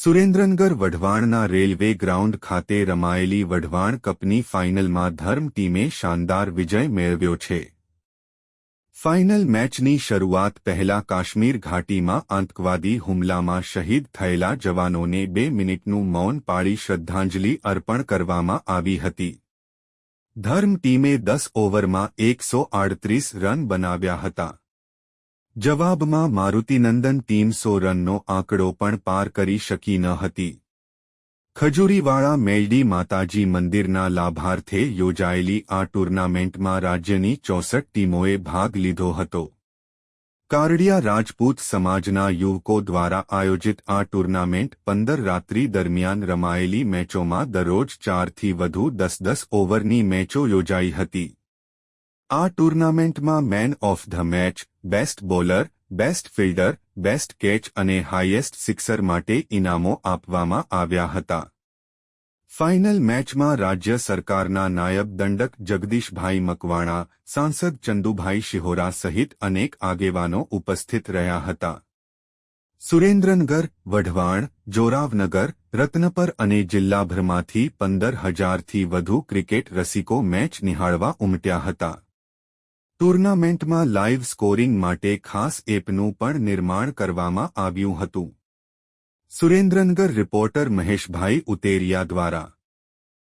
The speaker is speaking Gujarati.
સુરેન્દ્રનગર વઢવાણના રેલવે ગ્રાઉન્ડ ખાતે રમાયેલી વઢવાણ કપની ફાઇનલમાં ધર્મ ટીમે શાનદાર વિજય મેળવ્યો છે। ફાઇનલ મેચની શરૂઆત પહેલા કાશ્મીર ઘાટીમાં આતંકવાદી હુમલામાં શહીદ થયેલા જવાનોને 2 મિનિટનું મૌન પાળી શ્રદ્ધાંજલિ અર્પણ કરવામાં આવી હતી। ધર્મ ટીમે 10 ઓવરમાં 138 રન બનાવ્યા હતા। જવાબમાં મારુતિનંદન ટીમ 100 રનનો આંકડો પણ પાર કરી શકી ન હતી। ખજૂરીવાળા મેલડી માતાજી મંદિરના લાભાર્થે યોજાયેલી આ ટુર્નામેન્ટમાં રાજ્યની 64 ટીમોએ ભાગ લીધો હતો। કારડિયા રાજપૂત સમાજના યુવકો દ્વારા આયોજિત આ ટુર્નામેન્ટ 15 રાત્રિ દરમિયાન રમાયેલી મેચોમાં દરરોજ 4 થી વધુ 10-10 ઓવરની મેચો યોજાઈ હતી। આ ટુર્નામેન્ટમાં man of the match, best bowler, best fielder, best catch અને હાઈએસ્ટ સિક્સર માટે ઇનામો આપવામાં આવ્યા હતા। ફાઇનલ મેચમાં રાજ્ય સરકારના નાયબ દંડક જગદીશભાઈ મકવાણા, સાંસદ ચંદુભાઈ શિહોરા સહિત અનેક આગેવાનો ઉપસ્થિત રહ્યા હતા। સુરેન્દ્રનગર, વઢવાણ, જોરાવનગર, રત્નપર અને જિલ્લાભરમાંથી 15,000થી વધુ ક્રિકેટ રસિકો મેચ નિહાળવા ઉમટ્યા હતા। ટુર્નામેન્ટમાં લાઇવ સ્કોરિંગ માટે ખાસ એપનું પણ નિર્માણ કરવામાં આવ્યું હતું। સુરેન્દ્રનગર રિપોર્ટર મહેશભાઈ ઉતેરિયા દ્વારા।